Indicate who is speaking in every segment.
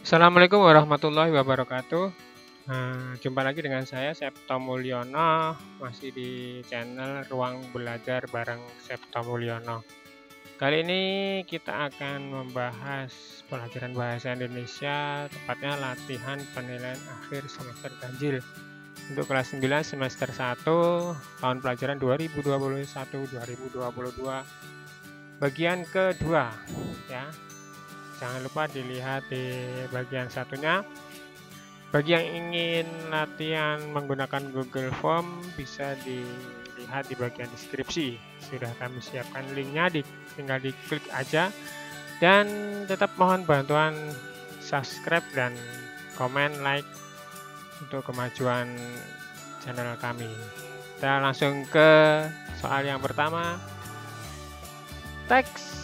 Speaker 1: Assalamualaikum warahmatullahi wabarakatuh. Jumpa lagi dengan saya, Septo Mulyono, masih di channel Ruang Belajar bareng Septo Mulyono. Kali ini kita akan membahas pelajaran bahasa Indonesia, tepatnya latihan penilaian akhir semester ganjil untuk kelas 9 semester 1 tahun pelajaran 2021-2022 bagian kedua ya. Jangan lupa dilihat di bagian satunya. Bagi yang ingin latihan menggunakan Google Form bisa dilihat di bagian deskripsi. Sudah kami siapkan linknya, tinggal diklik aja. Dan tetap mohon bantuan subscribe dan komen, like untuk kemajuan channel kami. Kita langsung ke soal yang pertama. Teks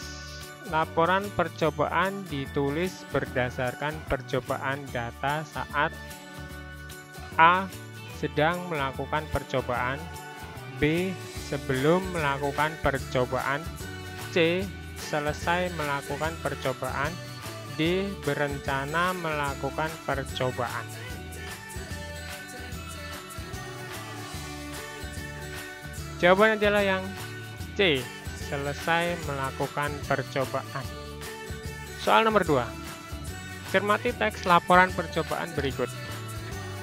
Speaker 1: laporan percobaan ditulis berdasarkan percobaan data saat A. Sedang melakukan percobaan, B. Sebelum melakukan percobaan, C. Selesai melakukan percobaan, D. Berencana melakukan percobaan. Jawabannya adalah yang C. Selesai melakukan percobaan. Soal nomor 2. Cermati teks laporan percobaan berikut.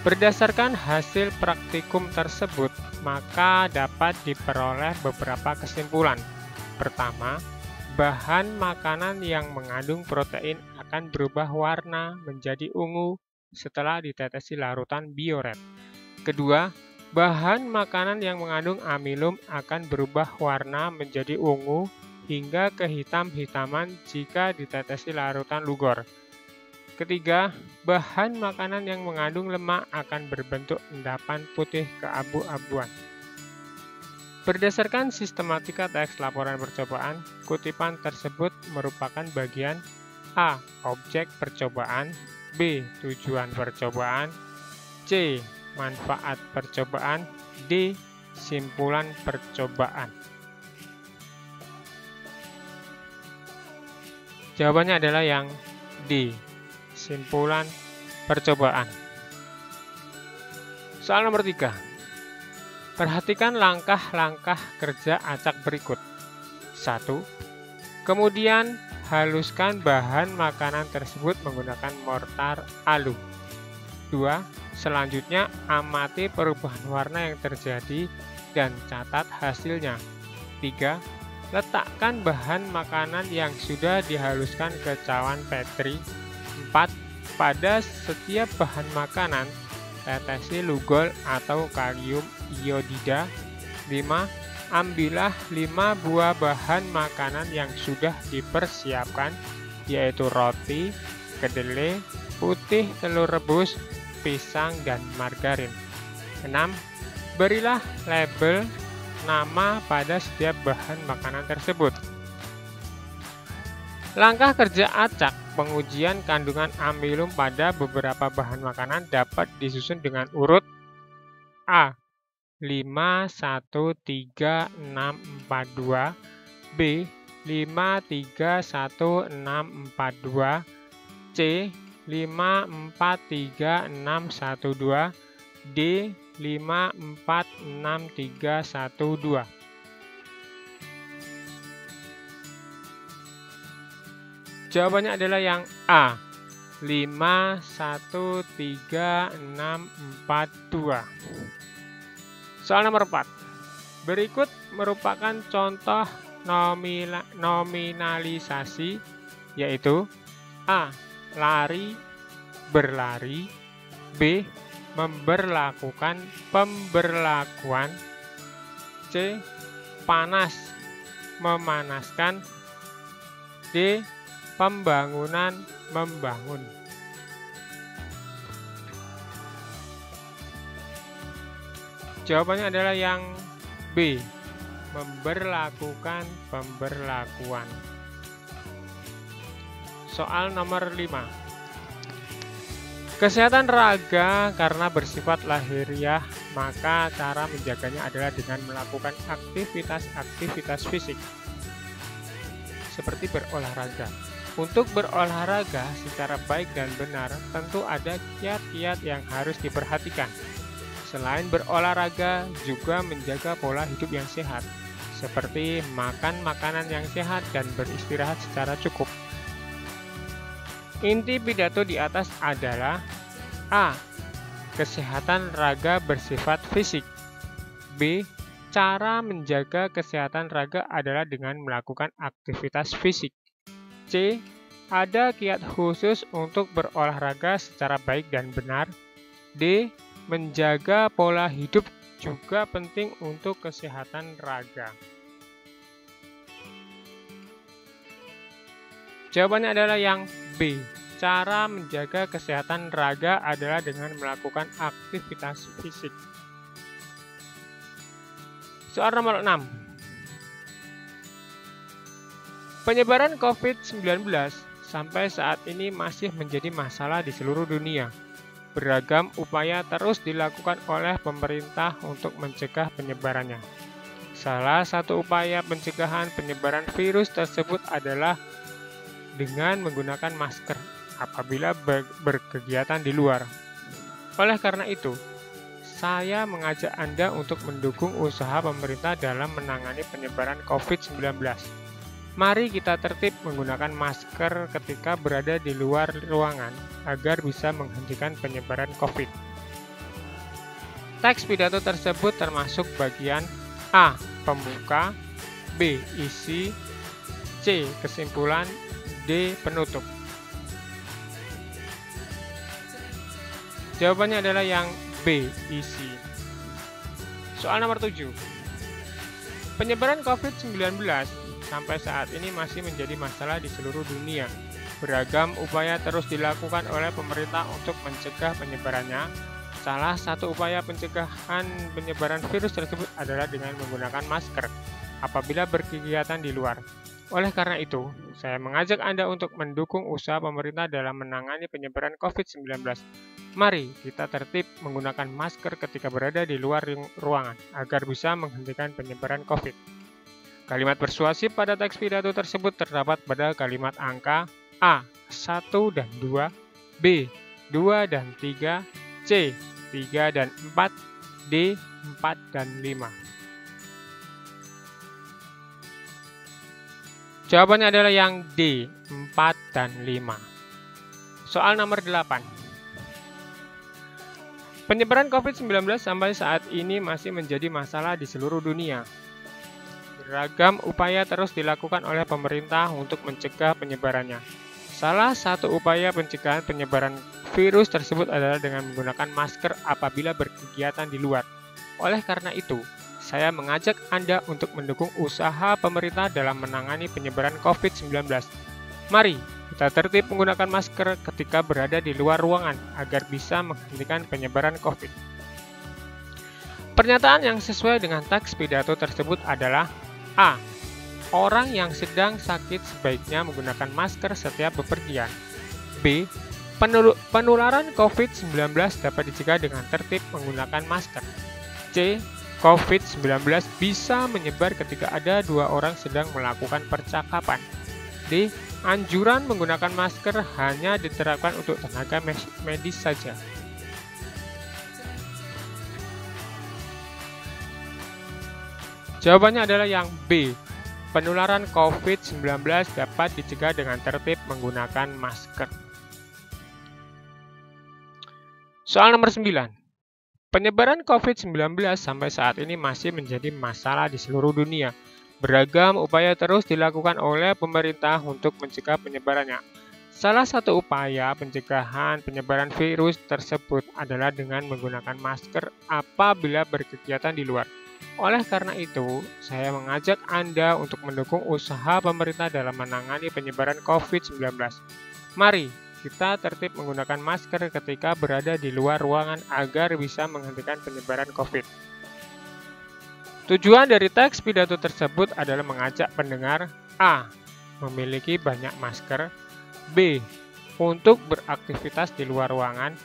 Speaker 1: Berdasarkan hasil praktikum tersebut, maka dapat diperoleh beberapa kesimpulan. Pertama, bahan makanan yang mengandung protein akan berubah warna menjadi ungu setelah ditetesi larutan bioret. Kedua, bahan makanan yang mengandung amilum akan berubah warna menjadi ungu hingga kehitam-hitaman jika ditetesi larutan lugor. Ketiga, bahan makanan yang mengandung lemak akan berbentuk endapan putih keabu-abuan. Berdasarkan sistematika teks laporan percobaan, kutipan tersebut merupakan bagian A. Objek percobaan, B. Tujuan percobaan, C. Manfaat percobaan, D. Simpulan percobaan. Jawabannya adalah yang D. Simpulan percobaan. Soal nomor 3. Perhatikan langkah-langkah kerja acak berikut. 1. Kemudian haluskan bahan makanan tersebut menggunakan mortar alu. 2. Selanjutnya, amati perubahan warna yang terjadi dan catat hasilnya. 3. Letakkan bahan makanan yang sudah dihaluskan ke cawan Petri. 4. Pada setiap bahan makanan, tetesi lugol atau kalium iodida. 5. Ambillah 5 buah bahan makanan yang sudah dipersiapkan, yaitu roti, kedelai, putih telur rebus, pisang, dan margarin. 6. Berilah label nama pada setiap bahan makanan tersebut. Langkah kerja acak pengujian kandungan amilum pada beberapa bahan makanan dapat disusun dengan urut A. 5, 1, 3, 6, 4, 2, B. 5, 3, 1, 6, 4, 2, C. 5, 4, 3, 6, 1, 2, D. 5, 4, 6, 3, 1, 2. Jawabannya adalah yang A. 5, 1, 3, 6, 4, 2. Soal nomor 4. Berikut merupakan contoh nominalisasi, yaitu A. Lari, berlari, B. Memberlakukan, pemberlakuan, C. Panas, memanaskan, D. Pembangunan, membangun. Jawabannya adalah yang B. Memberlakukan, pemberlakuan. Soal nomor 5. Kesehatan raga karena bersifat lahiriah, maka cara menjaganya adalah dengan melakukan aktivitas-aktivitas fisik seperti berolahraga. Untuk berolahraga secara baik dan benar, tentu ada kiat-kiat yang harus diperhatikan. Selain berolahraga, juga menjaga pola hidup yang sehat, seperti makan makanan yang sehat dan beristirahat secara cukup. Inti pidato di atas adalah A. Kesehatan raga bersifat fisik. B. Cara menjaga kesehatan raga adalah dengan melakukan aktivitas fisik. C. Ada kiat khusus untuk berolahraga secara baik dan benar. D. Menjaga pola hidup juga penting untuk kesehatan raga. Jawabannya adalah yang B. Cara menjaga kesehatan raga adalah dengan melakukan aktivitas fisik. Soal nomor 6. Penyebaran COVID-19 sampai saat ini masih menjadi masalah di seluruh dunia. Beragam upaya terus dilakukan oleh pemerintah untuk mencegah penyebarannya. Salah satu upaya pencegahan penyebaran virus tersebut adalah dengan menggunakan masker apabila berkegiatan di luar. Oleh karena itu, saya mengajak Anda untuk mendukung usaha pemerintah dalam menangani penyebaran COVID-19. Mari kita tertib menggunakan masker ketika berada di luar ruangan agar bisa menghentikan penyebaran COVID. Teks pidato tersebut termasuk bagian A. Pembuka, B. Isi, C. Kesimpulan, D. Penutup. Jawabannya adalah yang B. Isi. Soal nomor 7. Penyebaran COVID-19 sampai saat ini masih menjadi masalah di seluruh dunia. Beragam upaya terus dilakukan oleh pemerintah untuk mencegah penyebarannya. Salah satu upaya pencegahan penyebaran virus tersebut adalah dengan menggunakan masker apabila berkegiatan di luar. Oleh karena itu, saya mengajak Anda untuk mendukung usaha pemerintah dalam menangani penyebaran COVID-19. Mari kita tertib menggunakan masker ketika berada di luar ruangan agar bisa menghentikan penyebaran COVID. Kalimat persuasif pada teks pidato tersebut terdapat pada kalimat angka A. 1 dan 2, B. 2 dan 3, C. 3 dan 4, D. 4 dan 5. Jawabannya adalah yang D. 4 dan 5. Soal nomor 8. Penyebaran COVID-19 sampai saat ini masih menjadi masalah di seluruh dunia. Beragam upaya terus dilakukan oleh pemerintah untuk mencegah penyebarannya. Salah satu upaya pencegahan penyebaran virus tersebut adalah dengan menggunakan masker apabila berkegiatan di luar. Oleh karena itu, saya mengajak Anda untuk mendukung usaha pemerintah dalam menangani penyebaran COVID-19. Mari kita tertib menggunakan masker ketika berada di luar ruangan agar bisa menghentikan penyebaran COVID. Pernyataan yang sesuai dengan teks pidato tersebut adalah A. Orang yang sedang sakit sebaiknya menggunakan masker setiap bepergian. B. Penularan COVID-19 dapat dicegah dengan tertib menggunakan masker. C. COVID-19 bisa menyebar ketika ada dua orang sedang melakukan percakapan. D. Anjuran menggunakan masker hanya diterapkan untuk tenaga medis saja. Jawabannya adalah yang B. Penularan COVID-19 dapat dicegah dengan tertib menggunakan masker. Soal nomor 9. Penyebaran COVID-19 sampai saat ini masih menjadi masalah di seluruh dunia. Beragam upaya terus dilakukan oleh pemerintah untuk mencegah penyebarannya. Salah satu upaya pencegahan penyebaran virus tersebut adalah dengan menggunakan masker apabila berkegiatan di luar. Oleh karena itu, saya mengajak Anda untuk mendukung usaha pemerintah dalam menangani penyebaran COVID-19. Mari kita tertib menggunakan masker ketika berada di luar ruangan agar bisa menghentikan penyebaran COVID. Tujuan dari teks pidato tersebut adalah mengajak pendengar A. Memiliki banyak masker, B. Untuk beraktivitas di luar ruangan,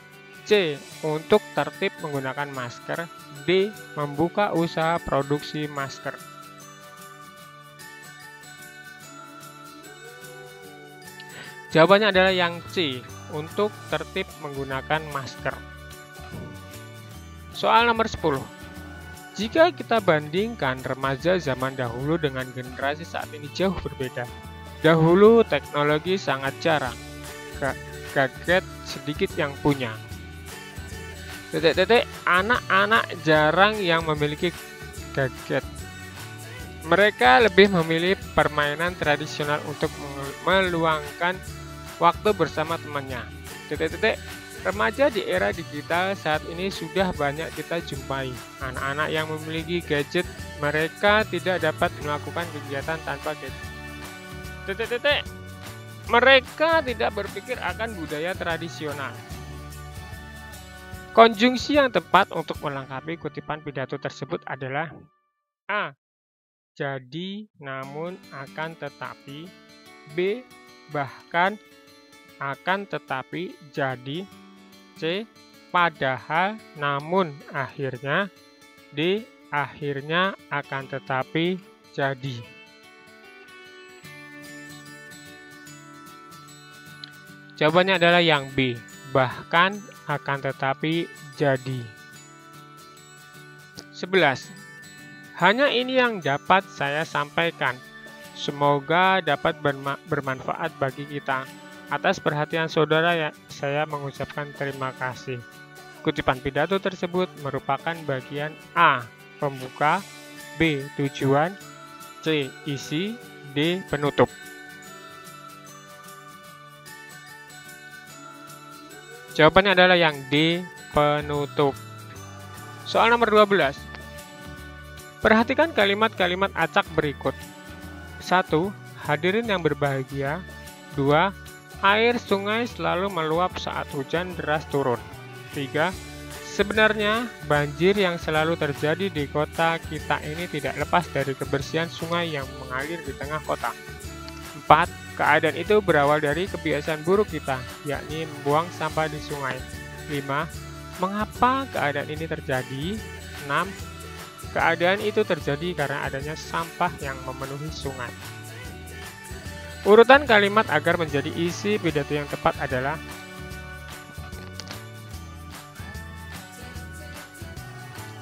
Speaker 1: C. Untuk tertib menggunakan masker, D. Membuka usaha produksi masker. Jawabannya adalah yang C, untuk tertib menggunakan masker. Soal nomor 10. Jika kita bandingkan remaja zaman dahulu dengan generasi saat ini jauh berbeda. Dahulu teknologi sangat jarang, gadget sedikit yang punya. Anak-anak jarang yang memiliki gadget. Mereka lebih memilih permainan tradisional untuk meluangkan waktu bersama temannya. Remaja di era digital saat ini sudah banyak kita jumpai. Anak-anak yang memiliki gadget, mereka tidak dapat melakukan kegiatan tanpa gadget. Mereka tidak berpikir akan budaya tradisional. Konjungsi yang tepat untuk melengkapi kutipan pidato tersebut adalah A. Jadi, namun, akan tetapi. B. Bahkan, akan tetapi, jadi. C. Padahal, namun, akhirnya. D. Akhirnya, akan tetapi, jadi. Jawabannya adalah yang B. Bahkan, akan tetapi, jadi. 11. Hanya ini yang dapat saya sampaikan. Semoga dapat bermanfaat bagi kita. Atas perhatian saudara, saya mengucapkan terima kasih. Kutipan pidato tersebut merupakan bagian A. Pembuka, B. Tujuan, C. Isi, D. Penutup. Jawabannya adalah yang D. Penutup. Soal nomor 12. Perhatikan kalimat-kalimat acak berikut. 1. Hadirin yang berbahagia. 2. Air sungai selalu meluap saat hujan deras turun. 3. Sebenarnya, banjir yang selalu terjadi di kota kita ini tidak lepas dari kebersihan sungai yang mengalir di tengah kota. 4. Keadaan itu berawal dari kebiasaan buruk kita, yakni membuang sampah di sungai. 5. Mengapa keadaan ini terjadi? 6. Keadaan itu terjadi karena adanya sampah yang memenuhi sungai. Urutan kalimat agar menjadi isi pidato yang tepat adalah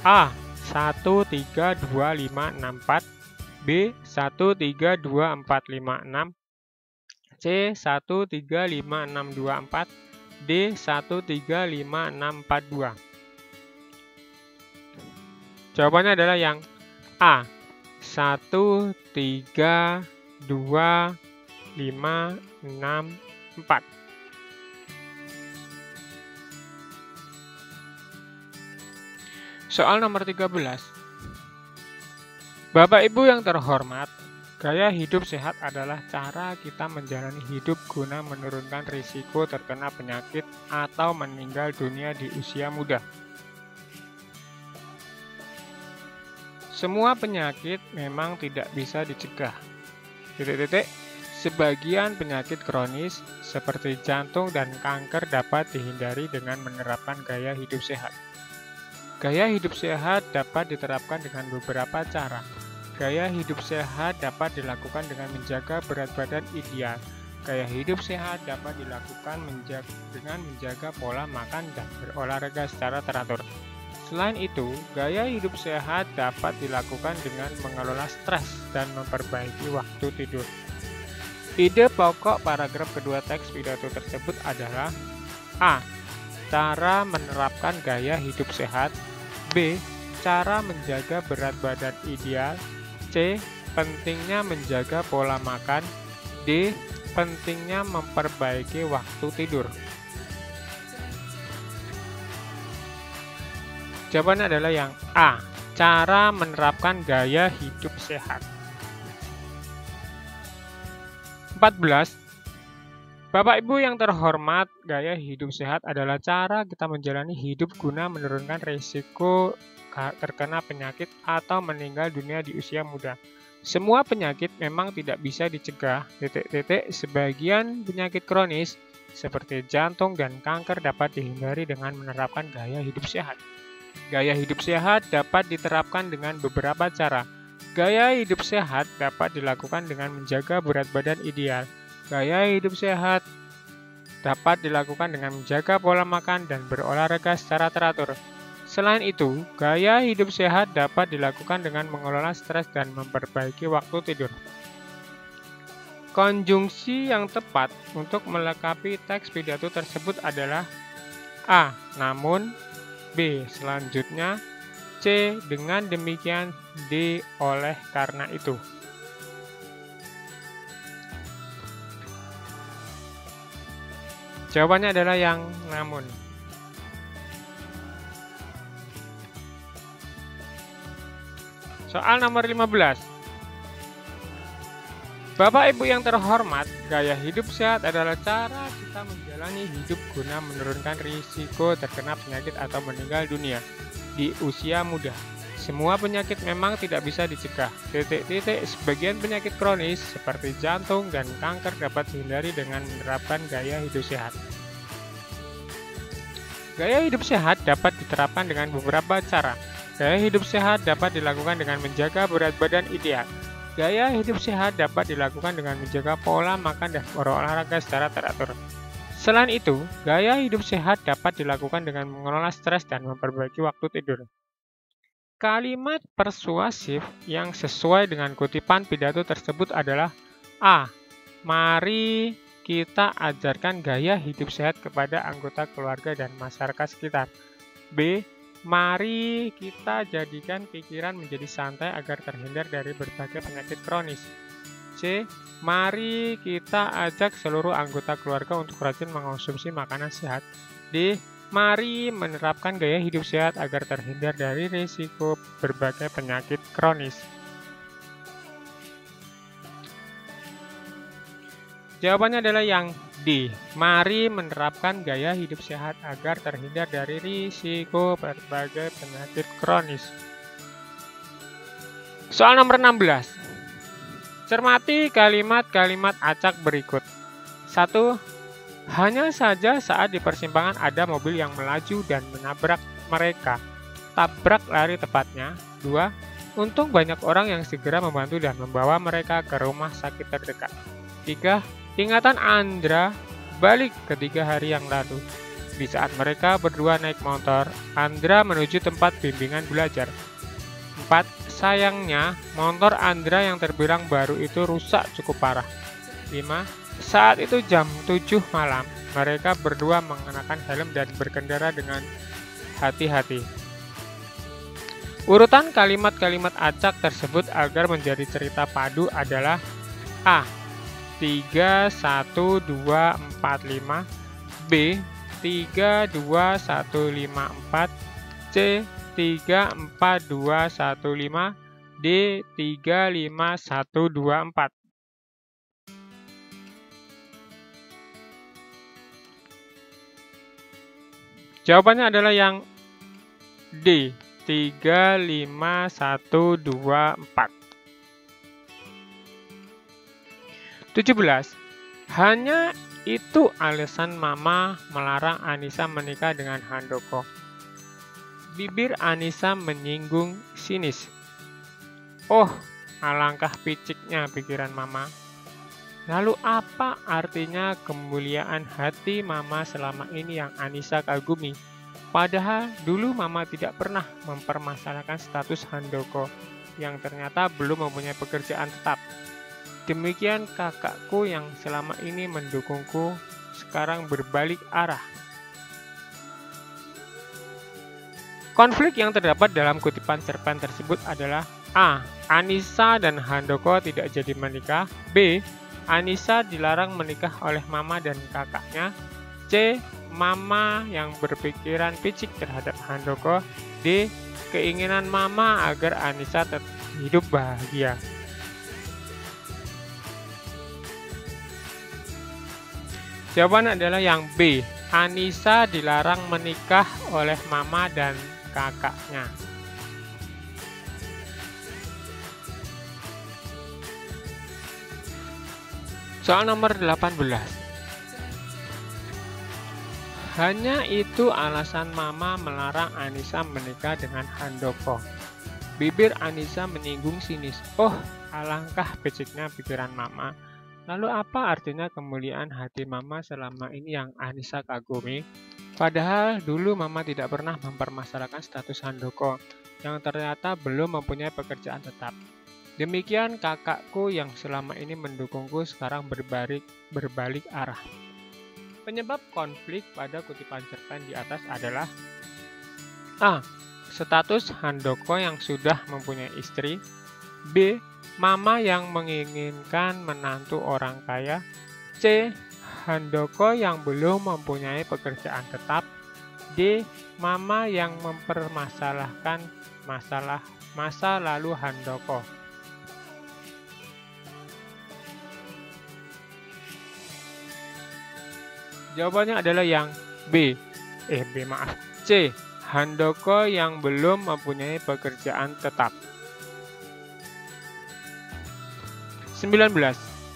Speaker 1: A. 1, 3, 2, 5, 6, 4. B. 1, 3, 2, 4, 5, 6. C. 1, 3, 5, 6, 2, 4. D. 1, 3, 5, 6, 4, 2. Jawabannya adalah yang A. 1, 3, 2, 5, 6, 4. Soal nomor 13. Bapak Ibu yang terhormat, gaya hidup sehat adalah cara kita menjalani hidup guna menurunkan risiko terkena penyakit atau meninggal dunia di usia muda. Semua penyakit memang tidak bisa dicegah. Sebagian penyakit kronis seperti jantung dan kanker dapat dihindari dengan menerapkan gaya hidup sehat. Gaya hidup sehat dapat diterapkan dengan beberapa cara. Gaya hidup sehat dapat dilakukan dengan menjaga berat badan ideal. Gaya hidup sehat dapat dilakukan dengan menjaga pola makan dan berolahraga secara teratur. Selain itu, gaya hidup sehat dapat dilakukan dengan mengelola stres dan memperbaiki waktu tidur. Ide pokok paragraf kedua teks pidato tersebut adalah A. Cara menerapkan gaya hidup sehat. B. Cara menjaga berat badan ideal. C. Pentingnya menjaga pola makan. D. Pentingnya memperbaiki waktu tidur. Jawabannya adalah yang A. Cara menerapkan gaya hidup sehat. 14. Bapak Ibu yang terhormat, gaya hidup sehat adalah cara kita menjalani hidup guna menurunkan risiko terkena penyakit atau meninggal dunia di usia muda. Semua penyakit memang tidak bisa dicegah. Sebagian penyakit kronis seperti jantung dan kanker dapat dihindari dengan menerapkan gaya hidup sehat. Gaya hidup sehat dapat diterapkan dengan beberapa cara. Gaya hidup sehat dapat dilakukan dengan menjaga berat badan ideal. Gaya hidup sehat dapat dilakukan dengan menjaga pola makan dan berolahraga secara teratur. Selain itu, gaya hidup sehat dapat dilakukan dengan mengelola stres dan memperbaiki waktu tidur. Konjungsi yang tepat untuk melengkapi teks pidato tersebut adalah A. Namun, B. Selanjutnya, C. Dengan demikian, D. Oleh karena itu. Jawabannya adalah yang namun. Soal nomor 15. Bapak Ibu yang terhormat, gaya hidup sehat adalah cara kita menjalani hidup guna menurunkan risiko terkena penyakit atau meninggal dunia di usia muda. Semua penyakit memang tidak bisa dicegah. Sebagian penyakit kronis seperti jantung dan kanker dapat dihindari dengan menerapkan gaya hidup sehat. Gaya hidup sehat dapat diterapkan dengan beberapa cara. Gaya hidup sehat dapat dilakukan dengan menjaga berat badan ideal. Gaya hidup sehat dapat dilakukan dengan menjaga pola makan dan berolahraga secara teratur. Selain itu, gaya hidup sehat dapat dilakukan dengan mengelola stres dan memperbaiki waktu tidur. Kalimat persuasif yang sesuai dengan kutipan pidato tersebut adalah A. Mari kita ajarkan gaya hidup sehat kepada anggota keluarga dan masyarakat sekitar. B. Mari kita jadikan pikiran menjadi santai agar terhindar dari berbagai penyakit kronis. C. Mari kita ajak seluruh anggota keluarga untuk rajin mengonsumsi makanan sehat. D. Mari menerapkan gaya hidup sehat agar terhindar dari risiko berbagai penyakit kronis. Jawabannya adalah yang D. Mari menerapkan gaya hidup sehat agar terhindar dari risiko berbagai penyakit kronis. Soal nomor 16. Cermati kalimat-kalimat acak berikut. 1. Hanya saja saat di persimpangan ada mobil yang melaju dan menabrak mereka. Tabrak lari tepatnya. 2. Untung banyak orang yang segera membantu dan membawa mereka ke rumah sakit terdekat. 3. Ingatan Andra balik ke 3 hari yang lalu. Di saat mereka berdua naik motor, Andra menuju tempat bimbingan belajar. 4. Sayangnya, motor Andra yang terbilang baru itu rusak cukup parah. 5. Saat itu jam 7 malam, mereka berdua mengenakan helm dan berkendara dengan hati-hati. Urutan kalimat-kalimat acak tersebut agar menjadi cerita padu adalah A. 3, 1, 2, 4, 5. B. 3, 2, 1, 5, 4. C. 3, 4, 2, 1, 5. D. 3, 5, 1, 2, 4. Jawabannya adalah yang D. 3, 5, 1, 2, 4. 17. Hanya itu alasan Mama melarang Anissa menikah dengan Handoko. Bibir Anissa menyinggung sinis. Oh, alangkah piciknya pikiran Mama. Lalu apa artinya kemuliaan hati Mama selama ini yang Anissa kagumi? Padahal dulu Mama tidak pernah mempermasalahkan status Handoko yang ternyata belum mempunyai pekerjaan tetap. Demikian kakakku yang selama ini mendukungku sekarang berbalik arah. Konflik yang terdapat dalam kutipan cerpen tersebut adalah A. Anissa dan Handoko tidak jadi menikah. B. Anissa dilarang menikah oleh Mama dan kakaknya. C. Mama yang berpikiran picik terhadap Handoko. D. Keinginan Mama agar Anissa tetap hidup bahagia. Jawaban adalah yang B. Anissa dilarang menikah oleh Mama dan kakaknya. Soal nomor 18. Hanya itu alasan Mama melarang Anissa menikah dengan Handoko. Bibir Anissa menyinggung sinis. Oh, alangkah piciknya pikiran Mama. Lalu apa artinya kemuliaan hati Mama selama ini yang Anissa kagumi? Padahal dulu Mama tidak pernah mempermasalahkan status Handoko yang ternyata belum mempunyai pekerjaan tetap. Demikian kakakku yang selama ini mendukungku sekarang berbalik arah. Penyebab konflik pada kutipan cerpen di atas adalah A. Status Handoko yang sudah mempunyai istri. B. Mama yang menginginkan menantu orang kaya. C. Handoko yang belum mempunyai pekerjaan tetap. D. Mama yang mempermasalahkan masa lalu Handoko. Jawabannya adalah yang B. C. Handoko yang belum mempunyai pekerjaan tetap. 19.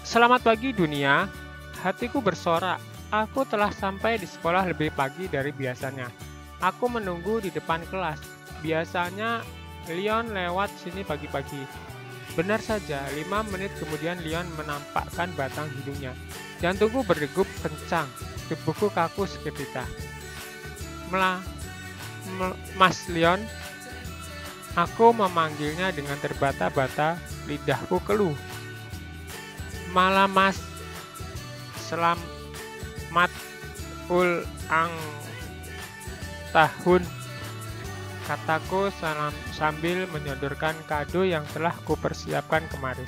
Speaker 1: Selamat pagi dunia, hatiku bersorak. Aku telah sampai di sekolah lebih pagi dari biasanya. Aku menunggu di depan kelas. Biasanya Leon lewat sini pagi-pagi. Benar saja, 5 menit kemudian Leon menampakkan batang hidungnya. Jantungku berdegup kencang, tubuhku kaku seketika. Mas Leon, aku memanggilnya dengan terbata-bata, lidahku keluh. Malam Mas, selamat ulang tahun, kataku sambil menyodorkan kado yang telah kupersiapkan kemarin.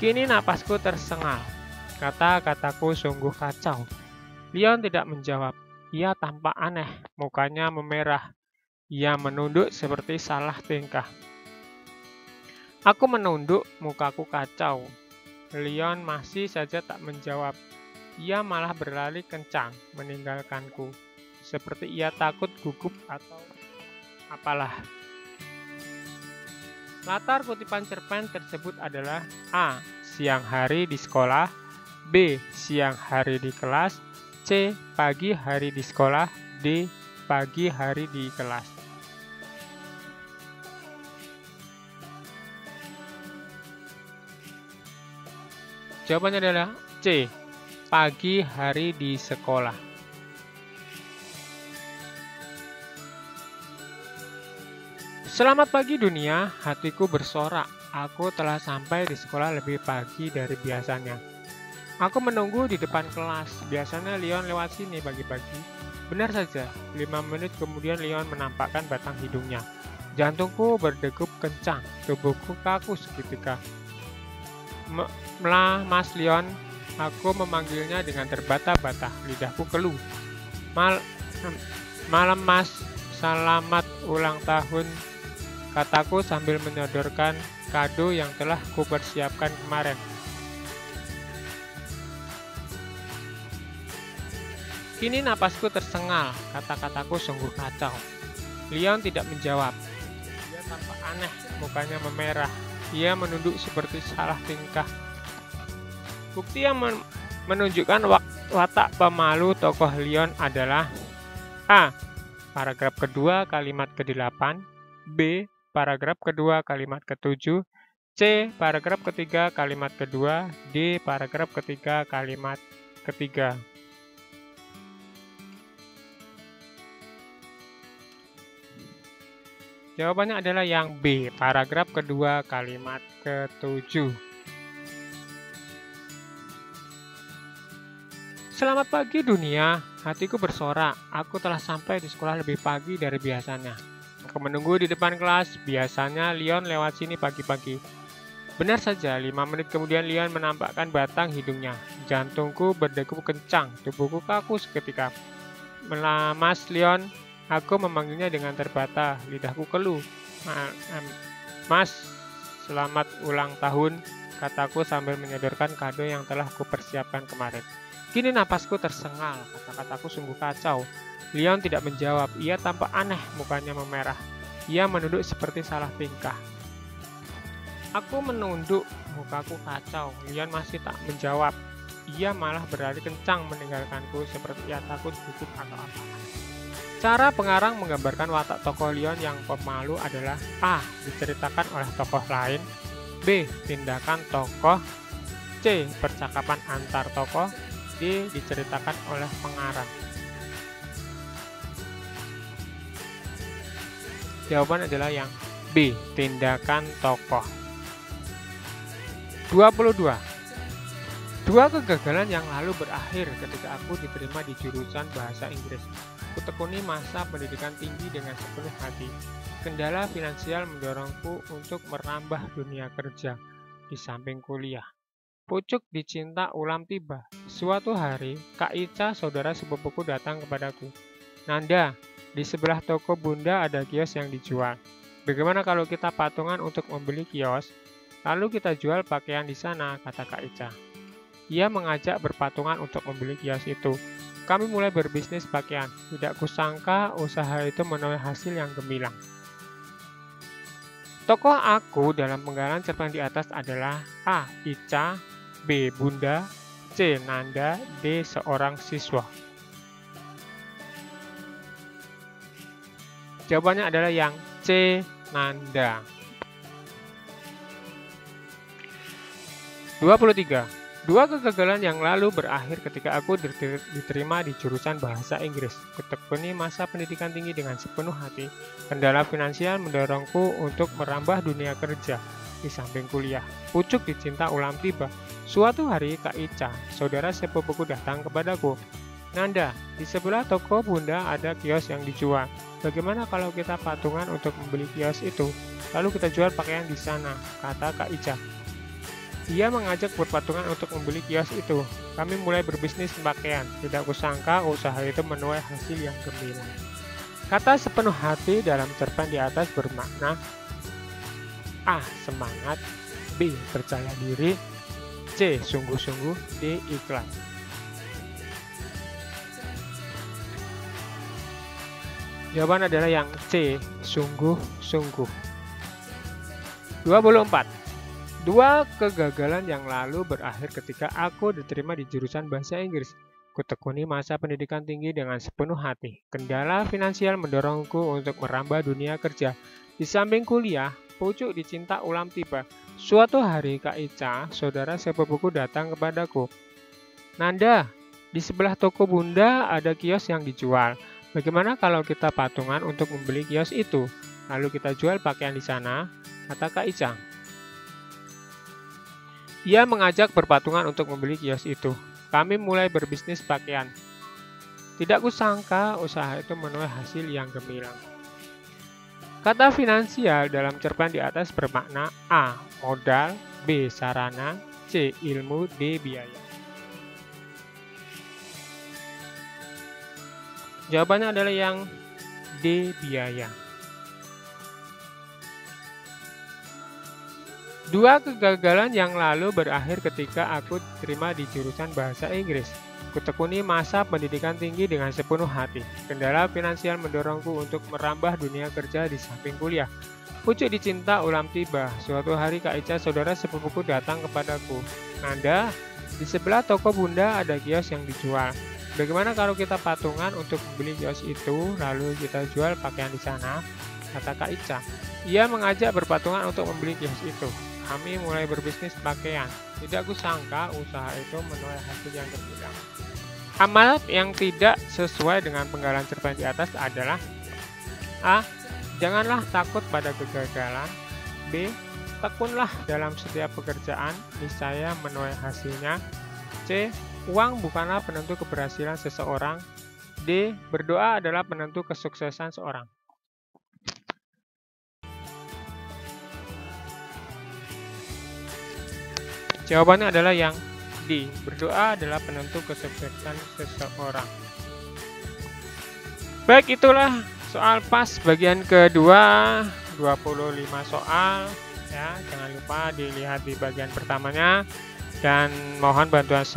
Speaker 1: Kini napasku tersengal, kata-kataku sungguh kacau. Leon tidak menjawab, ia tampak aneh, mukanya memerah, ia menunduk seperti salah tingkah. Aku menunduk, mukaku kacau. Leon masih saja tak menjawab. Ia malah berlari kencang meninggalkanku, seperti ia takut gugup atau apalah. Latar kutipan cerpen tersebut adalah A. Siang hari di sekolah, B. Siang hari di kelas, C. Pagi hari di sekolah, D. Pagi hari di kelas. Jawabannya adalah C. Pagi hari di sekolah. Selamat pagi dunia, hatiku bersorak. Aku telah sampai di sekolah lebih pagi dari biasanya. Aku menunggu di depan kelas. Biasanya Leon lewat sini pagi-pagi. Benar saja, 5 menit kemudian Leon menampakkan batang hidungnya. Jantungku berdegup kencang, tubuhku kaku seketika. Mas Leon, aku memanggilnya dengan terbata-bata, lidahku keluh. Malam Mas, selamat ulang tahun, kataku sambil menyodorkan kado yang telah kupersiapkan kemarin. Kini napasku tersengal, kata-kataku sungguh kacau. Leon tidak menjawab. Dia tampak aneh, mukanya memerah. Ia menunduk seperti salah tingkah. Bukti yang menunjukkan watak pemalu tokoh Leon adalah A. Paragraf kedua kalimat ke-8, B. Paragraf kedua kalimat ke-7, C. Paragraf ketiga kalimat kedua, D. Paragraf ketiga kalimat ketiga. Jawabannya adalah yang B, paragraf kedua kalimat ke-7. Selamat pagi dunia, hatiku bersorak. Aku telah sampai di sekolah lebih pagi dari biasanya. Aku menunggu di depan kelas. Biasanya Leon lewat sini pagi-pagi. Benar saja, 5 menit kemudian Leon menampakkan batang hidungnya. Jantungku berdegup kencang, tubuhku kaku seketika. Mas Leon, aku memanggilnya dengan terbata, lidahku keluh. Mas, selamat ulang tahun, kataku sambil menyodorkan kado yang telah kupersiapkan kemarin. Kini napasku tersengal, kata-kataku sungguh kacau. Leon tidak menjawab, ia tampak aneh, mukanya memerah. Ia menunduk seperti salah tingkah. Aku menunduk, mukaku kacau. Leon masih tak menjawab. Ia malah berlari kencang meninggalkanku seperti ia takut gugup atau apa. Cara pengarang menggambarkan watak tokoh Leon yang pemalu adalah A. Diceritakan oleh tokoh lain, B. Tindakan tokoh C. Percakapan antar tokoh. D. Diceritakan oleh pengarang. Jawaban adalah yang B. Tindakan tokoh. 22. Dua kegagalan yang lalu berakhir ketika aku diterima di jurusan bahasa Inggris. Kutekuni masa pendidikan tinggi dengan sepenuh hati. Kendala finansial mendorongku untuk merambah dunia kerja di samping kuliah. Pucuk dicinta ulam tiba. Suatu hari, Kak Ica, saudara sepupuku, datang kepadaku. Nanda, di sebelah toko Bunda ada kios yang dijual. Bagaimana kalau kita patungan untuk membeli kios? Lalu kita jual pakaian di sana, kata Kak Ica. Ia mengajak berpatungan untuk membeli kios itu. Kami mulai berbisnis pakaian. Tidak kusangka usaha itu menuai hasil yang gemilang. Tokoh aku dalam penggalan cerpen di atas adalah A. Ica, B. Bunda, C. Nanda, D. Seorang siswa. Jawabannya adalah yang C. Nanda. 23. Dua kegagalan yang lalu berakhir ketika aku diterima di jurusan bahasa Inggris. Kutekuni masa pendidikan tinggi dengan sepenuh hati. Kendala finansial mendorongku untuk merambah dunia kerja di samping kuliah. Pucuk dicinta ulam tiba. Suatu hari Kak Ica, saudara sepupuku, datang kepadaku. Nanda, di sebelah toko Bunda ada kios yang dijual. Bagaimana kalau kita patungan untuk membeli kios itu? Lalu kita jual pakaian di sana, kata Kak Ica. Ia mengajak berpatungan untuk membeli kios itu. Kami mulai berbisnis pakaian. Tidak kusangka usaha itu menuai hasil yang gemilang. Kata sepenuh hati dalam cerpen di atas bermakna A. Semangat, B. Percaya diri, C. Sungguh-sungguh, D. Ikhlas. Jawaban adalah yang C. Sungguh-sungguh. 24. Dua kegagalan yang lalu berakhir ketika aku diterima di jurusan bahasa Inggris. Kutekuni masa pendidikan tinggi dengan sepenuh hati. Kendala finansial mendorongku untuk merambah dunia kerja. Di samping kuliah, pucuk dicinta ulam tiba. Suatu hari Kak Ica, saudara sepupuku, datang kepadaku. Nanda, di sebelah toko Bunda ada kios yang dijual. Bagaimana kalau kita patungan untuk membeli kios itu? Lalu kita jual pakaian di sana, kata Kak Ica. Ia mengajak berpatungan untuk membeli kios itu. Kami mulai berbisnis pakaian. Tidak kusangka usaha itu menuai hasil yang gemilang. Kata finansial dalam cerpen di atas bermakna A. Modal, B. Sarana, C. Ilmu, D. Biaya. Jawabannya adalah yang D. Biaya. Dua kegagalan yang lalu berakhir ketika aku diterima di jurusan bahasa Inggris. Kutekuni masa pendidikan tinggi dengan sepenuh hati. Kendala finansial mendorongku untuk merambah dunia kerja di samping kuliah. Pucuk dicinta ulam tiba. Suatu hari Kak Ica, saudara sepupuku, datang kepadaku. Nanda, di sebelah toko Bunda ada kios yang dijual. Bagaimana kalau kita patungan untuk membeli kios itu, lalu kita jual pakaian di sana, kata Kak Ica. Ia mengajak berpatungan untuk membeli kios itu. Kami mulai berbisnis pakaian. Tidak kusangka usaha itu menuai hasil yang gemilang. Amal yang tidak sesuai dengan penggalan cerpen di atas adalah A. Janganlah takut pada kegagalan. B. Tekunlah dalam setiap pekerjaan, niscaya menuai hasilnya. C. Uang bukanlah penentu keberhasilan seseorang. D. Berdoa adalah penentu kesuksesan seorang. Jawabannya adalah yang D. Berdoa adalah penentu kesuksesan seseorang. Baik, itulah soal pas bagian kedua, 25 soal. Ya, jangan lupa dilihat di bagian pertamanya. Dan mohon bantuan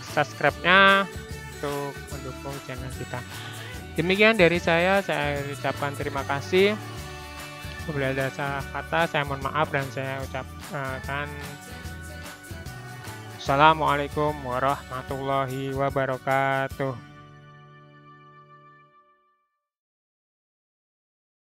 Speaker 1: subscribe-nya untuk mendukung channel kita. Demikian dari saya ucapkan terima kasih. Apabila ada salah kata, saya mohon maaf dan saya ucapkan Assalamualaikum warahmatullahi wabarakatuh.